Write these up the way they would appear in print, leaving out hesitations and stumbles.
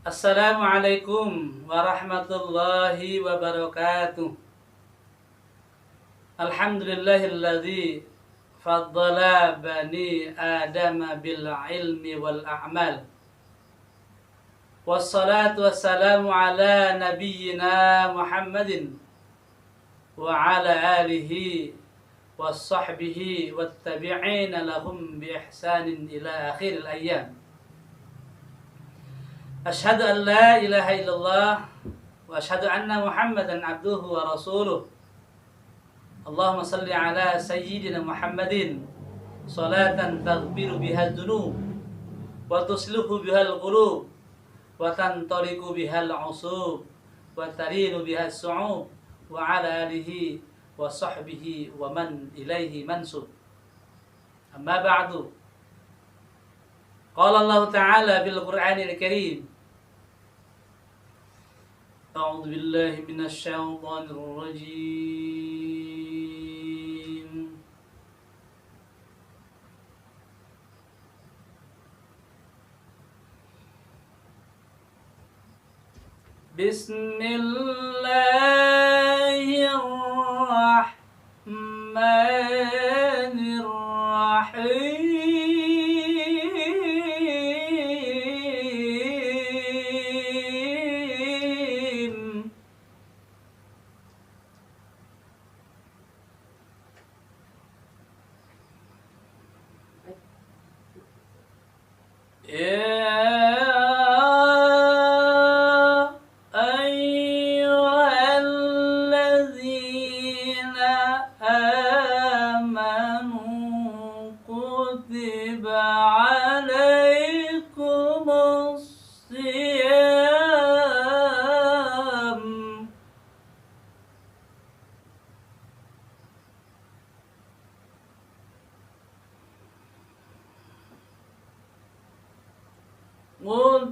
Assalamualaikum warahmatullahi wabarakatuh. Alhamdulillahilladzi faddala bani adama bil ilmi wal a'mal. Wassalatu wassalamu ala nabiyyina Muhammadin wa ala alihi wassahbihi wattabi'ina lahum bi ihsanin ila akhiril ayyam. Asyhadu an la ilaha illallah wa asyhadu anna Muhammadan abduhu wa rasuluh. Allahumma salli ala sayyidina Muhammadin salatan taghfiru biha dzunub wa tuslihu biha al-qulub wa tantariqu biha al-usub wa tarinu biha as-su'ub wa ala alihi wa sahbihi wa man ilaihi mansub. Amma ba'du. Qala Allah Ta'ala bil Qur'anil Karim. أعوذ بالله من الشيطان الرجيم. بسم الله الرحمن الرحيم.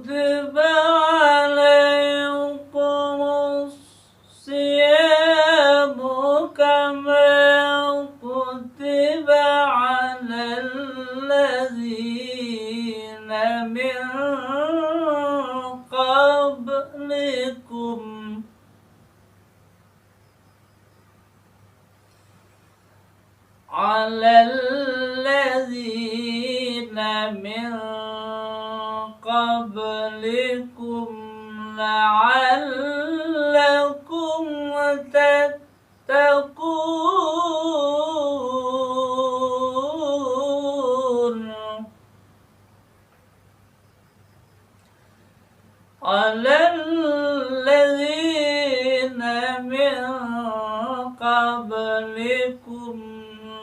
كتب عليكم الصيام كما كتب على الذين من قبلكم لعلكم تتقون. على الذين من قبلكم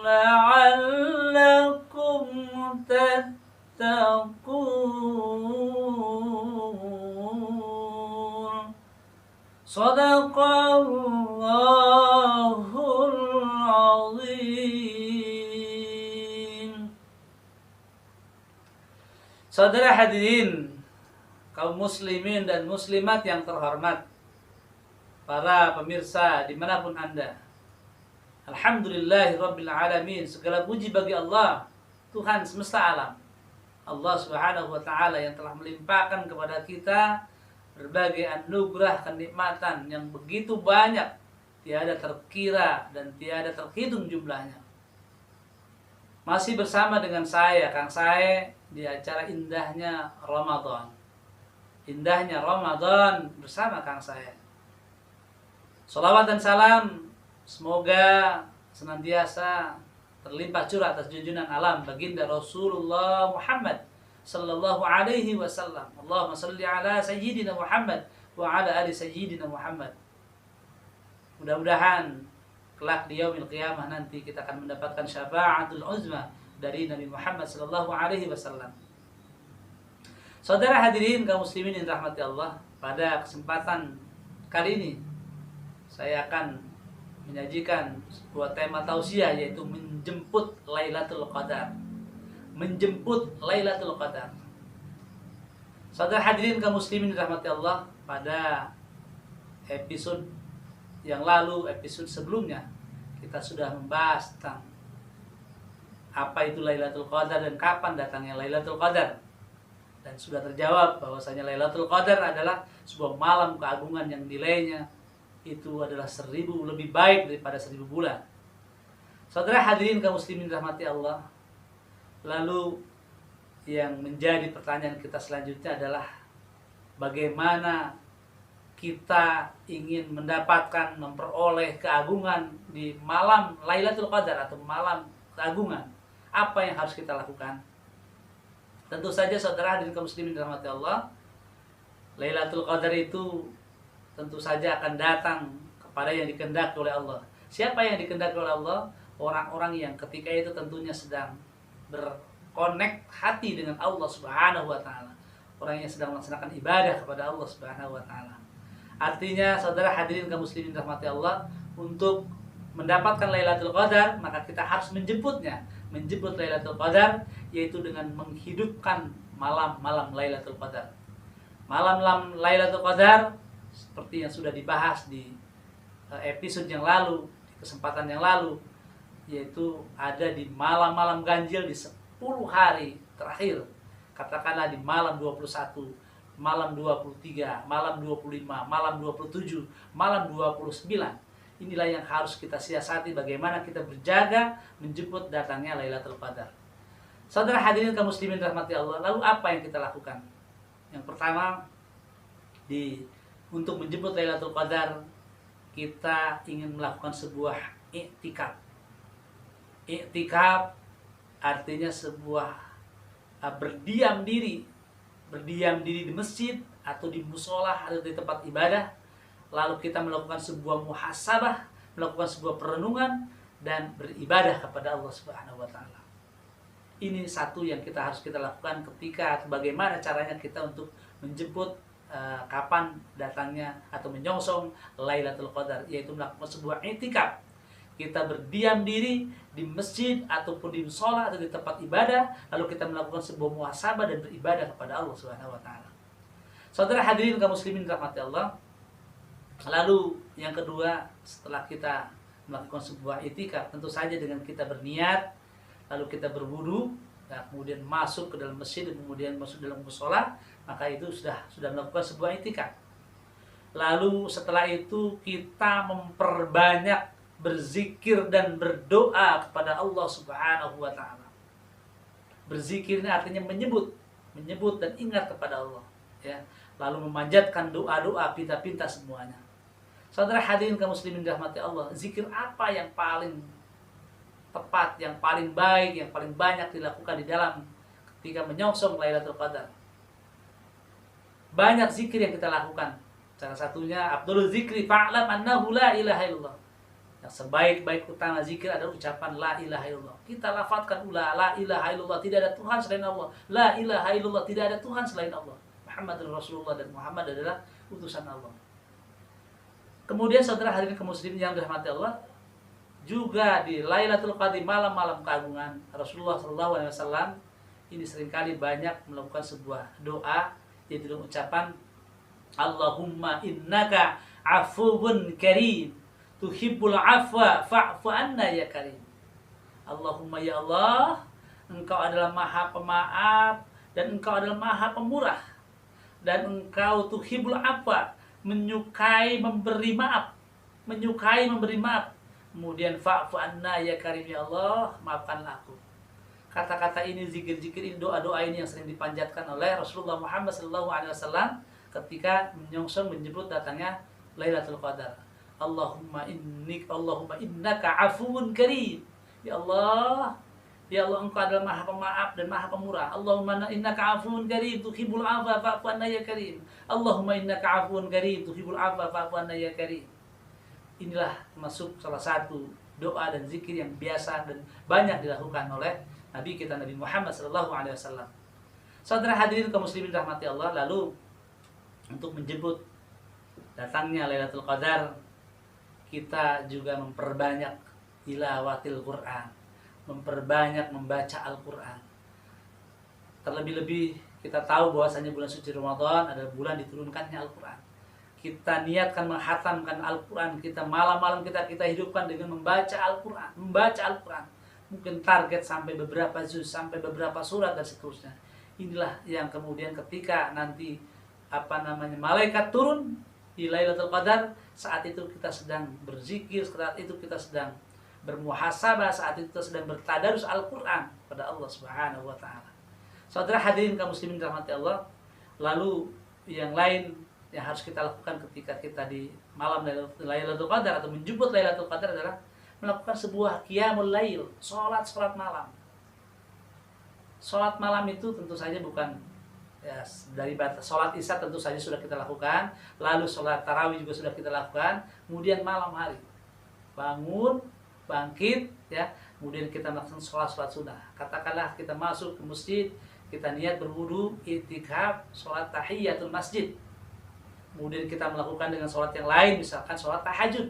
لعلكم تتقون. Sadaqallahul azim. Saudara hadirin, kaum muslimin dan muslimat yang terhormat, para pemirsa dimanapun Anda, Alhamdulillahirabbil alamin. Segala puji bagi Allah, Tuhan semesta alam, Allah Subhanahu wa taala yang telah melimpahkan kepada kita berbagai anugerah kenikmatan yang begitu banyak, tiada terkira dan tiada terhitung jumlahnya. Masih bersama dengan saya, Kang Sae, di acara indahnya Ramadan. Indahnya Ramadan bersama Kang Sae. Salawat dan salam semoga senantiasa terlimpah curah atas junjungan alam baginda Rasulullah Muhammad sallallahu alaihi wasallam. Allahumma salli ala sayyidina Muhammad wa ala ali sayyidina Muhammad. Mudah-mudahan kelak di yaumil qiyamah nanti kita akan mendapatkan syafaatul uzma dari Nabi Muhammad sallallahu alaihi wasallam. Saudara hadirin kaum muslimin yang dirahmati Allah, pada kesempatan kali ini saya akan menyajikan sebuah tema tausiah, yaitu menjemput Lailatul Qadar. Menjemput Lailatul Qadar. Saudara hadirin kaum muslimin dirahmati Allah, pada episode yang lalu, episode sebelumnya, kita sudah membahas tentang apa itu Lailatul Qadar dan kapan datangnya Lailatul Qadar. Dan sudah terjawab bahwasanya Lailatul Qadar adalah sebuah malam keagungan yang nilainya itu adalah 1000 lebih baik daripada 1000 bulan. Saudara hadirin kaum muslimin rahmati Allah. Lalu yang menjadi pertanyaan kita selanjutnya adalah bagaimana kita ingin mendapatkan, memperoleh keagungan di malam Lailatul Qadar atau malam keagungan. Apa yang harus kita lakukan? Tentu saja saudara hadirin kaum muslimin dirahmati Allah, Lailatul Qadar itu tentu saja akan datang kepada yang dikehendaki oleh Allah. Siapa yang dikehendaki oleh Allah? Orang-orang yang ketika itu tentunya sedang berkonek hati dengan Allah Subhanahu wa taala. Orang yang sedang melaksanakan ibadah kepada Allah Subhanahu wa taala. Artinya saudara hadirin kaum muslimin rahmati Allah, untuk mendapatkan Lailatul Qadar maka kita harus menjemputnya. Menjemput Lailatul Qadar yaitu dengan menghidupkan malam-malam Lailatul Qadar. Malam-malam Lailatul Qadar seperti yang sudah dibahas di episode yang lalu, di kesempatan yang lalu, yaitu ada di malam-malam ganjil di 10 hari terakhir. Katakanlah di malam 21, malam 23, malam 25, malam 27, malam 29. Inilah yang harus kita siasati, bagaimana kita berjaga menjemput datangnya Lailatul Qadar. Saudara hadirin kaum muslimin rahmati Allah, lalu apa yang kita lakukan? Yang pertama, untuk menjemput Lailatul Qadar, kita ingin melakukan sebuah i'tikaf. I'tikaf artinya sebuah berdiam diri di masjid atau di musola atau di tempat ibadah. Lalu kita melakukan sebuah muhasabah, melakukan sebuah perenungan dan beribadah kepada Allah Subhanahu wa taala. Ini satu yang harus kita lakukan ketika bagaimana caranya kita untuk menjemput kapan datangnya atau menyongsong Lailatul Qadar, yaitu melakukan sebuah i'tikaf. Kita berdiam diri di masjid ataupun di musola atau di tempat ibadah, lalu kita melakukan sebuah muhasabah dan beribadah kepada Allah Subhanahu wa taala. Saudara hadirin kaum muslimin rahmati Allah. Lalu yang kedua, setelah kita melakukan sebuah i'tikaf, tentu saja dengan kita berniat, lalu kita berwudu, kemudian masuk ke dalam masjid, kemudian masuk dalam musola, maka itu sudah melakukan sebuah i'tikaf. Lalu setelah itu kita memperbanyak berzikir dan berdoa kepada Allah Subhanahu wa taala. Berzikir ini artinya menyebut dan ingat kepada Allah, ya. Lalu memanjatkan doa-doa, pinta-pinta semuanya. Saudara hadirin kaum muslimin rahmati Allah, zikir apa yang paling tepat, yang paling baik, yang paling banyak dilakukan di dalam ketika menyongsong Lailatul Qadar? Banyak zikir yang kita lakukan. Salah satunya Abdul Zikri fa'lam annahu la ilaha illallah. Yang sebaik-baik utama zikir adalah ucapan la ilaha illallah. Kita lafadzkan la ilaha illallah, tidak ada Tuhan selain Allah. La ilaha illallah, tidak ada Tuhan selain Allah. Muhammadur Rasulullah, dan Muhammad adalah utusan Allah. Kemudian saudara hadirin kaum muslimin yang dirahmati Allah, juga di Lailatul Qadar, malam-malam keagungan, Rasulullah SAW ini seringkali banyak melakukan sebuah doa, yaitu dengan ucapan Allahumma innaka afuwun karim tuhibbul afwa fa'fu anna ya karim. Allahumma, ya Allah, Engkau adalah Maha Pemaaf dan Engkau adalah Maha Pemurah, dan Engkau tuhibbul afwa, menyukai memberi maaf, Kemudian fa'fu anna ya karim, ya Allah, maafkanlah aku. Kata-kata ini, zikir-zikir ini, doa-doa ini yang sering dipanjatkan oleh Rasulullah Muhammad SAW ketika menjemput datangnya Lailatul Qadar. Allahumma innaka afuwun karim. Ya Allah, Engkau adalah Maha Pemaaf dan Maha Pemurah. Allahumma innaka afuwun karim tuhibbul afwa fa'fu anna ya karim. Allahumma innaka afuwun karim tuhibbul afwa fa'fu anna ya karim. Inilah termasuk salah satu doa dan zikir yang biasa dan banyak dilakukan oleh Nabi kita Nabi Muhammad SAW. Saudara hadirin kaum muslimin rahmati Allah, lalu untuk menjemput datangnya Lailatul Qadar, kita juga memperbanyak tilawatil Quran, memperbanyak membaca Al-Quran. Terlebih-lebih kita tahu bahwasanya bulan suci Ramadan adalah bulan diturunkannya Al-Quran. Kita niatkan menghatamkan Al-Quran, kita malam-malam kita hidupkan dengan membaca Al-Quran. Mungkin target sampai beberapa juz, sampai beberapa surat dan seterusnya. Inilah yang kemudian ketika nanti malaikat turun di Lailatul Qadar, saat itu kita sedang berzikir, saat itu kita sedang bermuhasabah, saat itu kita sedang bertadarus Al-Qur'an pada Allah Subhanahu wa taala. Saudara hadirin kaum muslimin rahmati Allah, lalu yang lain yang harus kita lakukan ketika kita di malam Lailatul Qadar atau menjemput Lailatul Qadar adalah melakukan sebuah qiyamul lail, salat malam. Salat malam itu tentu saja bukan ya, dari batas sholat isya tentu saja sudah kita lakukan, lalu sholat tarawih juga sudah kita lakukan, kemudian malam hari bangun, bangkit, ya, kemudian kita melakukan sholat sunnah. Katakanlah kita masuk ke masjid, kita niat berwudu, i'tikaf, sholat tahiyatul masjid, kemudian kita melakukan dengan sholat yang lain, misalkan sholat tahajud,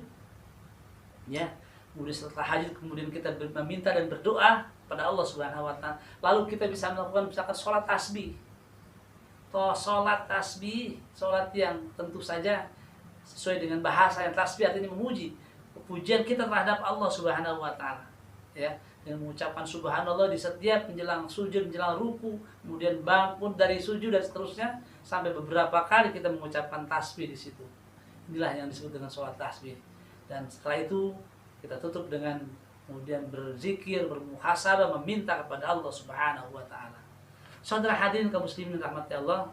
ya, kemudian setelah tahajud kemudian kita meminta dan berdoa pada Allah Subhanahu wa taala, lalu kita bisa melakukan misalkan sholat tasbih. Sholat tasbih, sholat yang tentu saja sesuai dengan bahasa yang tasbih artinya memuji, pujian kita terhadap Allah Subhanahu wa taala, ya, dengan mengucapkan subhanallah di setiap menjelang sujud, menjelang ruku, kemudian bangun dari sujud dan seterusnya sampai beberapa kali kita mengucapkan tasbih di situ. Inilah yang disebut dengan sholat tasbih. Dan setelah itu kita tutup dengan kemudian berzikir, bermuhasabah, meminta kepada Allah Subhanahu wa taala. Saudara hadirin kaum muslimin rahmati Allah,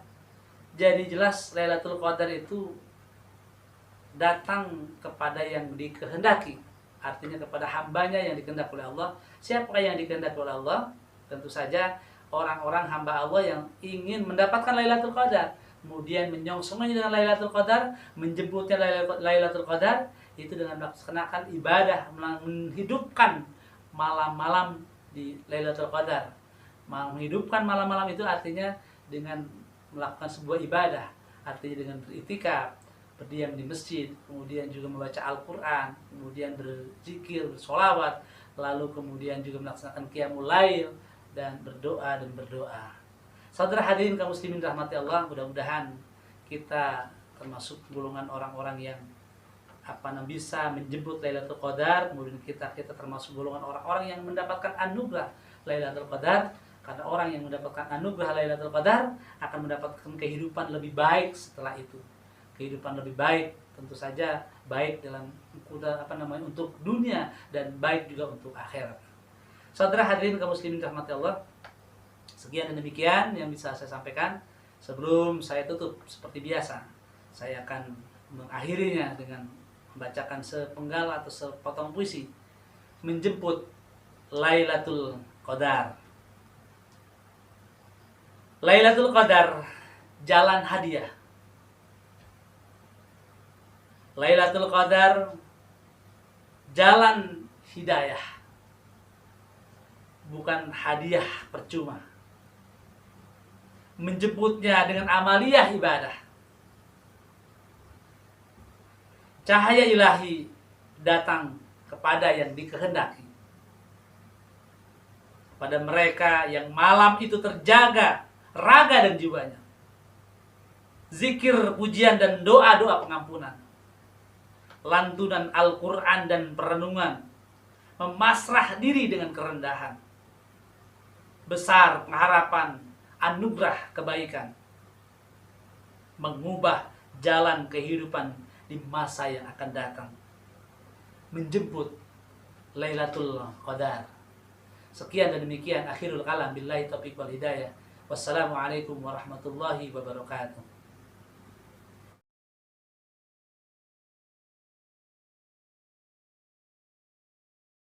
jadi jelas Lailatul Qadar itu datang kepada yang dikehendaki, artinya kepada hambanya yang dikehendaki oleh Allah. Siapa yang dikehendaki oleh Allah? Tentu saja orang-orang hamba Allah yang ingin mendapatkan Lailatul Qadar, kemudian menyongsongnya dengan Lailatul Qadar, menjemputnya Lailatul Qadar, itu dengan melaksanakan ibadah, menghidupkan malam-malam di Lailatul Qadar. Menghidupkan malam-malam itu artinya dengan melakukan sebuah ibadah, artinya dengan beriktikaf, berdiam di masjid, kemudian juga membaca Al-Quran, kemudian berzikir, bersolawat, lalu kemudian juga melaksanakan qiyamul lail dan berdoa. Saudara hadirin kaum muslimin rahmati Allah, mudah-mudahan kita termasuk golongan orang-orang yang bisa menjemput Lailatul Qadar, kemudian kita termasuk golongan orang-orang yang mendapatkan anugerah Lailatul Qadar. Karena orang yang mendapatkan anugerah Lailatul Qadar akan mendapatkan kehidupan lebih baik setelah itu. Kehidupan lebih baik tentu saja baik dalam untuk dunia dan baik juga untuk akhirat. Saudara hadirin kaum muslimin rahmati Allah, sekian dan demikian yang bisa saya sampaikan. Sebelum saya tutup seperti biasa, saya akan mengakhirinya dengan membacakan sepenggal atau sepotong puisi menjemput Lailatul Qadar. Lailatul Qadar, jalan hadiah. Lailatul Qadar, jalan hidayah. Bukan hadiah percuma. Menjemputnya dengan amaliyah ibadah. Cahaya ilahi datang kepada yang dikehendaki. Pada mereka yang malam itu terjaga raga dan jiwanya. Zikir, pujian dan doa-doa pengampunan. Lantunan Al-Quran dan perenungan. Memasrah diri dengan kerendahan. Besar pengharapan, anugerah kebaikan. Mengubah jalan kehidupan di masa yang akan datang. Menjemput Lailatul Qadar. Sekian dan demikian akhirul kalam, billahi taufiq wal hidayah. Wassalamualaikum warahmatullahi wabarakatuh.